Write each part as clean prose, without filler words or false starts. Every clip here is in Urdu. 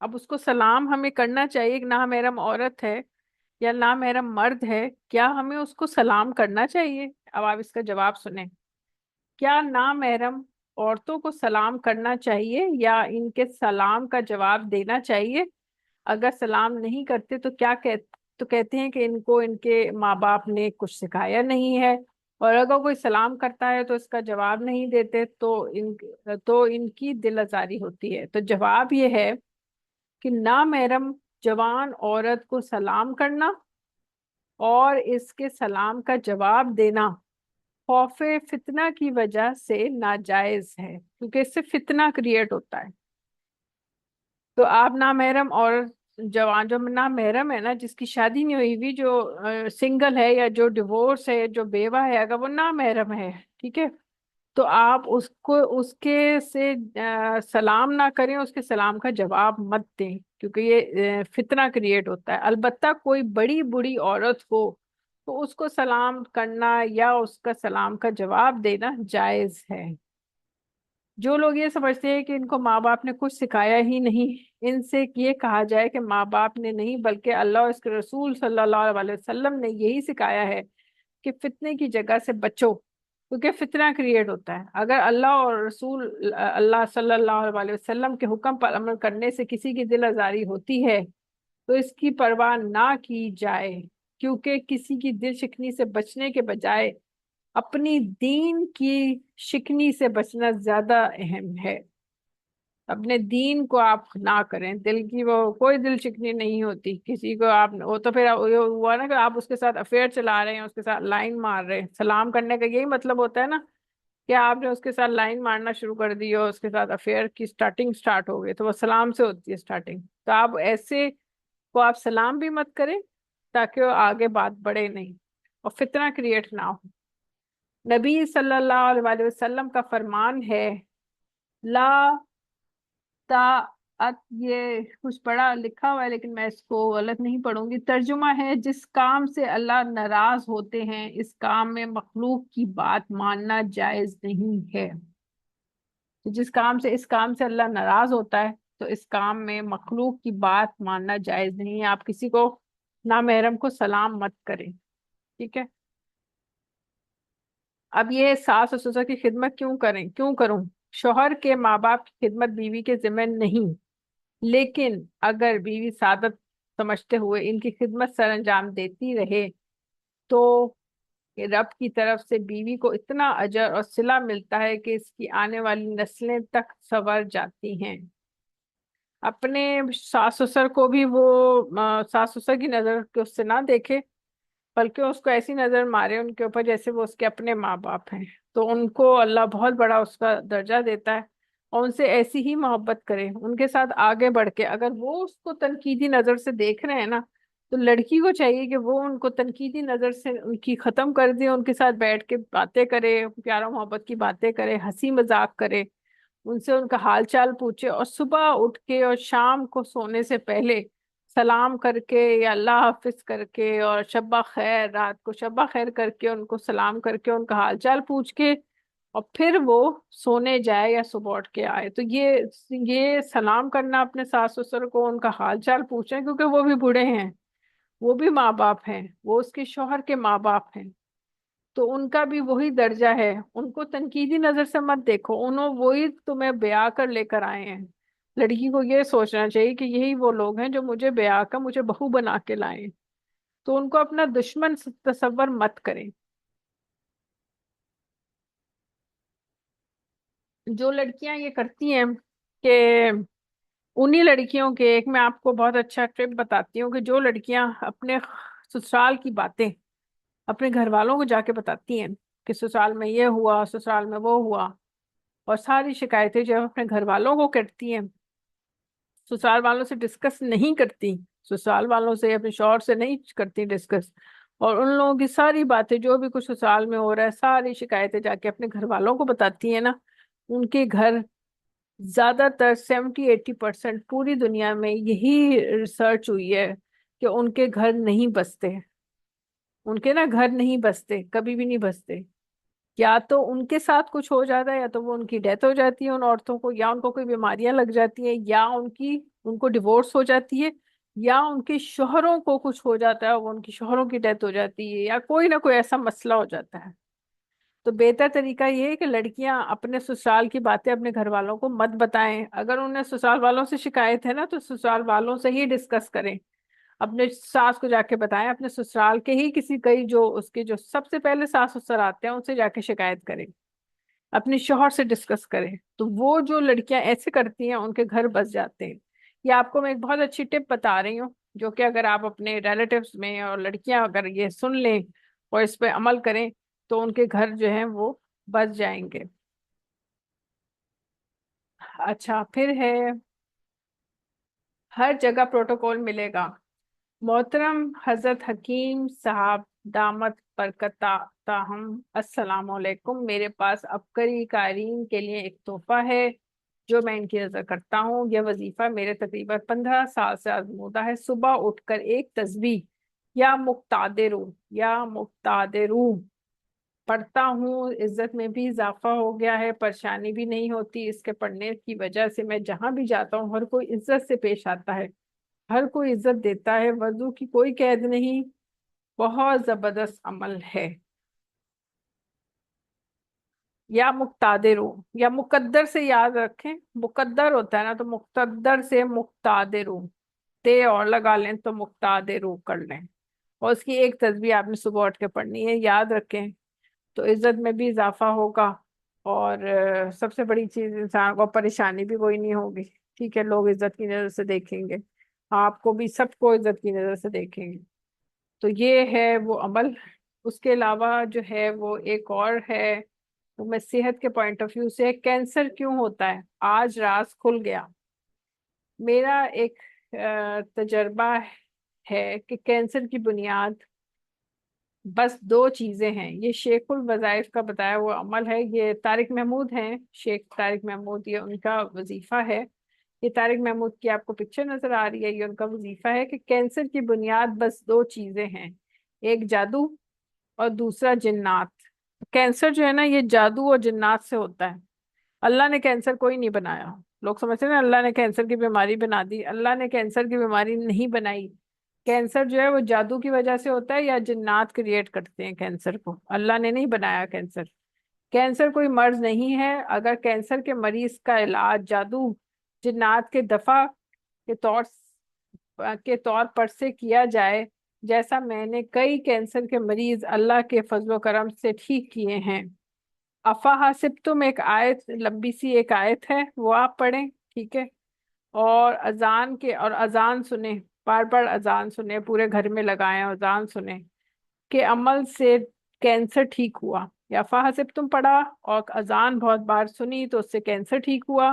اب اس کو سلام ہمیں کرنا چاہیے، نامحرم عورت ہے یا نامحرم مرد ہے، کیا ہمیں اس کو سلام کرنا چاہیے؟ اب آپ اس کا جواب سنیں، کیا نامحرم عورتوں کو سلام کرنا چاہیے یا ان کے سلام کا جواب دینا چاہیے؟ اگر سلام نہیں کرتے تو تو کہتے ہیں کہ ان کو ان کے ماں باپ نے کچھ سکھایا نہیں ہے، اور اگر کوئی سلام کرتا ہے تو اس کا جواب نہیں دیتے تو ان کی دل آزاری ہوتی ہے۔ تو جواب یہ ہے کہ نامحرم جوان عورت کو سلام کرنا اور اس کے سلام کا جواب دینا خوف فتنہ کی وجہ سے ناجائز ہے، کیونکہ اس سے فتنہ کریٹ ہوتا ہے۔ تو آپ نامحرم اور جوان جو نامحرم ہے نا، جس کی شادی نہیں ہوئی ہوئی، جو سنگل ہے یا جو ڈیورس ہے، جو بیوہ ہے، اگر وہ نامحرم ہے، ٹھیک ہے، تو آپ اس کو اس کے سے سلام نہ کریں، اس کے سلام کا جواب مت دیں، کیونکہ یہ فتنہ کریٹ ہوتا ہے۔ البتہ کوئی بڑی بوڑھی عورت ہو تو اس کو سلام کرنا یا اس کا سلام کا جواب دینا جائز ہے۔ جو لوگ یہ سمجھتے ہیں کہ ان کو ماں باپ نے کچھ سکھایا ہی نہیں، ان سے یہ کہا جائے کہ ماں باپ نے نہیں بلکہ اللہ اور اس کے رسول صلی اللہ علیہ وسلم نے یہی سکھایا ہے کہ فتنے کی جگہ سے بچو، کیونکہ فتنہ کریٹ ہوتا ہے۔ اگر اللہ اور رسول اللہ صلی اللہ علیہ وسلم کے حکم پر عمل کرنے سے کسی کی دل آزاری ہوتی ہے تو اس کی پرواہ نہ کی جائے، کیونکہ کسی کی دل شکنی سے بچنے کے بجائے اپنی دین کی شکنی سے بچنا زیادہ اہم ہے۔ اپنے دین کو آپ نہ کریں، دل کی وہ کوئی دل شکنی نہیں ہوتی کسی کو، آپ وہ تو پھر ہوا نا کہ آپ اس کے ساتھ افیئر چلا رہے ہیں، اس کے ساتھ لائن مار رہے ہیں۔ سلام کرنے کا یہی مطلب ہوتا ہے نا کہ آپ نے اس کے ساتھ لائن مارنا شروع کر دی اور اس کے ساتھ افیئر کی سٹارٹ ہو گئی، تو وہ سلام سے ہوتی ہے سٹارٹنگ۔ تو آپ ایسے کو آپ سلام بھی مت کریں تاکہ وہ آگے بات بڑھے نہیں اور فتنہ کریٹ نہ ہو۔ نبی صلی اللہ علیہ وسلم کا فرمان ہے، لا طاعت، یہ کچھ پڑھا لکھا ہوا ہے لیکن میں اس کو غلط نہیں پڑھوں گی، ترجمہ ہے جس کام سے اللہ ناراض ہوتے ہیں اس کام میں مخلوق کی بات ماننا جائز نہیں ہے۔ جس کام سے اس کام سے اللہ ناراض ہوتا ہے تو اس کام میں مخلوق کی بات ماننا جائز نہیں ہے۔ آپ کسی کو نامحرم کو سلام مت کریں، ٹھیک ہے۔ اب یہ ساس اور سسر کی خدمت کیوں کروں؟ شوہر کے ماں باپ کی خدمت بیوی کے ذمہ نہیں، لیکن اگر بیوی سعادت سمجھتے ہوئے ان کی خدمت سر انجام دیتی رہے تو رب کی طرف سے بیوی کو اتنا اجر اور صلہ ملتا ہے کہ اس کی آنے والی نسلیں تک سنور جاتی ہیں۔ اپنے ساس سسر کو بھی وہ ساس سسر کی نظر کے اس سے نہ دیکھے، بلکہ اس کو ایسی نظر مارے ان کے اوپر جیسے وہ اس کے اپنے ماں باپ ہیں، تو ان کو اللہ بہت بڑا اس کا درجہ دیتا ہے، اور ان سے ایسی ہی محبت کرے، ان کے ساتھ آگے بڑھ کے۔ اگر وہ اس کو تنقیدی نظر سے دیکھ رہے ہیں نا، تو لڑکی کو چاہیے کہ وہ ان کو تنقیدی نظر سے ان کی ختم کر دے، ان کے ساتھ بیٹھ کے باتیں کرے، پیارا محبت کی باتیں کرے، ہنسی مذاق کرے، ان سے ان کا حال چال پوچھے، اور صبح اٹھ کے اور شام کو سونے سے پہلے سلام کر کے یا اللہ حافظ کر کے، اور شبہ خیر، رات کو شبہ خیر کر کے ان کو سلام کر کے ان کا حال چال پوچھ کے، اور پھر وہ سونے جائے یا صبح اٹھ کے آئے۔ تو یہ سلام کرنا اپنے ساس سسر کو، ان کا حال چال پوچھیں، کیونکہ وہ بھی بوڑھے ہیں، وہ بھی ماں باپ ہیں، وہ اس کے شوہر کے ماں باپ ہیں، تو ان کا بھی وہی درجہ ہے۔ ان کو تنقیدی نظر سے مت دیکھو، وہی تمہیں بیاہ کر لے کر آئے ہیں۔ لڑکی کو یہ سوچنا چاہیے کہ یہی وہ لوگ ہیں جو مجھے بیاہ کر مجھے بہو بنا کے لائے، تو ان کو اپنا دشمن تصور مت کریں۔ جو لڑکیاں یہ کرتی ہیں کہ انہی لڑکیوں کے ایک میں آپ کو بہت اچھا ٹرپ بتاتی ہوں، کہ جو لڑکیاں اپنے سسرال کی باتیں اپنے گھر والوں کو جا کے بتاتی ہیں کہ سسرال میں یہ ہوا، سسرال میں وہ ہوا، اور ساری شکایتیں جو اپنے گھر والوں کو کرتی ہیں، سسرال والوں سے ڈسکس نہیں کرتی، سسرال والوں سے اپنے شوہر سے نہیں کرتی ڈسکس، اور ان لوگوں کی ساری باتیں جو بھی کچھ سسرال میں ہو رہا ہے، ساری شکایتیں جا کے اپنے گھر والوں کو بتاتی ہیں نا، ان کے گھر زیادہ تر 70-80% پوری دنیا میں یہی ریسرچ ہوئی ہے کہ ان کے گھر نہیں بستے، ان کے نا گھر نہیں بستے، کبھی بھی نہیں بستے۔ یا تو ان کے ساتھ کچھ ہو جاتا ہے، یا تو وہ ان کی ڈیتھ ہو جاتی ہے ان عورتوں کو، یا ان کو کوئی بیماریاں لگ جاتی ہیں، یا ان کو ڈیورس ہو جاتی ہے، یا ان کے شوہروں کو کچھ ہو جاتا ہے، وہ ان کی شوہروں کی ڈیتھ ہو جاتی ہے، یا کوئی نہ کوئی ایسا مسئلہ ہو جاتا ہے۔ تو بہتر طریقہ یہ ہے کہ لڑکیاں اپنے سسرال کی باتیں اپنے گھر والوں کو مت بتائیں۔ اگر انہیں سسرال والوں سے شکایت ہے نا تو سسرال والوں سے ہی ڈسکس کریں، اپنے ساس کو جا کے بتائیں، اپنے سسرال کے ہی کسی کئی جو اس کے جو سب سے پہلے ساس سسر آتے ہیں ان سے جا کے شکایت کریں، اپنے شوہر سے ڈسکس کریں۔ تو وہ جو لڑکیاں ایسے کرتی ہیں ان کے گھر بس جاتے ہیں۔ یہ آپ کو میں ایک بہت اچھی ٹپ بتا رہی ہوں، جو کہ اگر آپ اپنے ریلیٹیوز میں اور لڑکیاں اگر یہ سن لیں اور اس پہ عمل کریں تو ان کے گھر جو ہیں وہ بس جائیں گے۔ اچھا پھر ہے، ہر جگہ پروٹوکول ملے گا۔ محترم حضرت حکیم صاحب دامت برکتہ تاہم، السلام علیکم، میرے پاس عبقری قارئین کے لیے ایک تحفہ ہے جو میں ان کی نظر کرتا ہوں۔ یہ وظیفہ میرے تقریباً 15 سال سے آزمودہ ہے۔ صبح اٹھ کر ایک تسبیح یا مقتدروں پڑھتا ہوں، عزت میں بھی اضافہ ہو گیا ہے، پریشانی بھی نہیں ہوتی۔ اس کے پڑھنے کی وجہ سے میں جہاں بھی جاتا ہوں ہر کوئی عزت سے پیش آتا ہے، ہر کوئی عزت دیتا ہے، وضو کی کوئی قید نہیں۔ بہت زبردست عمل ہے۔ یا مقتدر ہوں، یا مقدر سے یاد رکھیں، مقدر ہوتا ہے نا تو مقتدر سے مقتدر ہوں، تے اور لگا لیں تو مقتدر کر لیں، اور اس کی ایک تسبیح آپ نے صبح اٹھ کے پڑھنی ہے، یاد رکھیں تو عزت میں بھی اضافہ ہوگا، اور سب سے بڑی چیز انسان کو پریشانی بھی کوئی نہیں ہوگی، ٹھیک ہے، لوگ عزت کی نظر سے دیکھیں گے، آپ کو بھی سب کو عزت کی نظر سے دیکھیں گے۔ تو یہ ہے وہ عمل۔ اس کے علاوہ جو ہے وہ ایک اور ہے، وہ میں صحت کے پوائنٹ آف ویو سے، کینسر کیوں ہوتا ہے، آج راز کھل گیا۔ میرا ایک تجربہ ہے کہ کینسر کی بنیاد بس دو چیزیں ہیں۔ یہ شیخ الوظائف کا بتایا وہ عمل ہے، یہ طارق محمود ہیں، شیخ طارق محمود، یہ ان کا وظیفہ ہے۔ یہ طارق محمود کی آپ کو پکچر نظر آ رہی ہے، یہ ان کا وظیفہ ہے کہ کینسر کی بنیاد بس دو چیزیں ہیں، ایک جادو اور دوسرا جنات۔ کینسر جو ہے نا یہ جادو اور جنات سے ہوتا ہے۔ اللہ نے کینسر کوئی نہیں بنایا۔ لوگ سمجھتے ہیں نا اللہ نے کینسر کی بیماری بنا دی، اللہ نے کینسر کی بیماری نہیں بنائی۔ کینسر جو ہے وہ جادو کی وجہ سے ہوتا ہے، یا جنات کریٹ کرتے ہیں کینسر کو، اللہ نے نہیں بنایا کینسر۔ کینسر کوئی مرض نہیں ہے۔ اگر کینسر کے مریض کا علاج جادو جنات کے دفع کے طور پر سے کیا جائے، جیسا میں نے کئی کینسر کے مریض اللہ کے فضل و کرم سے ٹھیک کیے ہیں۔ افا سبتم ایک آیت، لمبی سی ایک آیت ہے، وہ آپ پڑھیں، ٹھیک ہے، اور اذان سنیں، بار بار اذان سنیں، پورے گھر میں لگائیں اذان سنیں کہ عمل سے کینسر ٹھیک ہوا۔ یا فحسبتم پڑھا اور اذان بہت بار سنی تو اس سے کینسر ٹھیک ہوا۔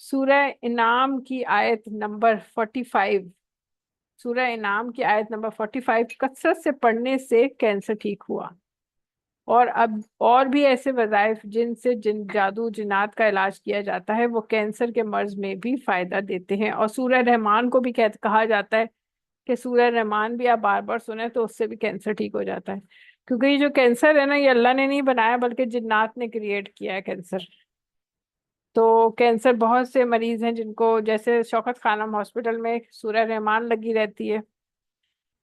سورہ انعام کی آیت نمبر 45، سورہ انعام کی آیت نمبر 45 کثرت سے پڑھنے سے کینسر ٹھیک ہوا۔ اور اب اور بھی ایسے وظائف جن سے جادو جنات کا علاج کیا جاتا ہے، وہ کینسر کے مرض میں بھی فائدہ دیتے ہیں۔ اور سورہ رحمان کو بھی کہا جاتا ہے کہ سورہ رحمان بھی آپ بار بار سنیں تو اس سے بھی کینسر ٹھیک ہو جاتا ہے، کیونکہ یہ جو کینسر ہے نا یہ اللہ نے نہیں بنایا بلکہ جنات نے کریٹ کیا ہے کینسر۔ تو کینسر بہت سے مریض ہیں جن کو، جیسے شوکت خانم ہاسپٹل میں سورہ رحمان لگی رہتی ہے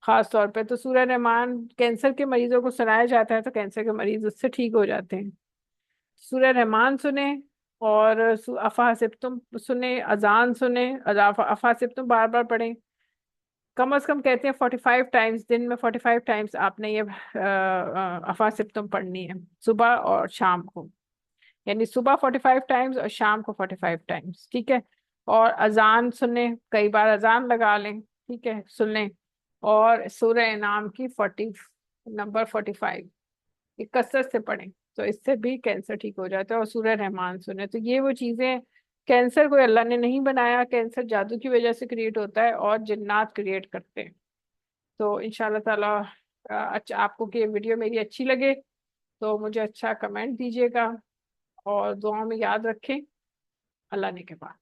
خاص طور پہ، تو سورہ رحمان کینسر کے مریضوں کو سنایا جاتا ہے تو کینسر کے مریض اس سے ٹھیک ہو جاتے ہیں۔ سورہ رحمان سنیں، اور افا سبتم سنیں، اذان سنیں، افا سبتم بار بار پڑھیں، کم از کم کہتے ہیں 45 ٹائمز، دن میں 45 ٹائمز آپ نے یہ افا سبتم پڑھنی ہے، صبح اور شام کو، یعنی صبح 45 ٹائمز اور شام کو 45 ٹائمز، ٹھیک ہے۔ اور اذان سنیں، کئی بار اذان لگا لیں، ٹھیک ہے، سن لیں، اور سورہ انعام کی 45 یہ کثرت سے پڑھیں تو اس سے بھی کینسر ٹھیک ہو جاتا ہے، اور سورہ رحمان سنیں۔ تو یہ وہ چیزیں، کینسر کوئی اللہ نے نہیں بنایا، کینسر جادو کی وجہ سے کریٹ ہوتا ہے اور جنات کریٹ کرتے ہیں۔ تو انشاءاللہ تعالی اچھا، آپ کو کہ ویڈیو میری اچھی لگے تو مجھے اچھا کمنٹ دیجیے گا، اور دعاؤں میں یاد رکھیں۔ اللہ نے کے بعد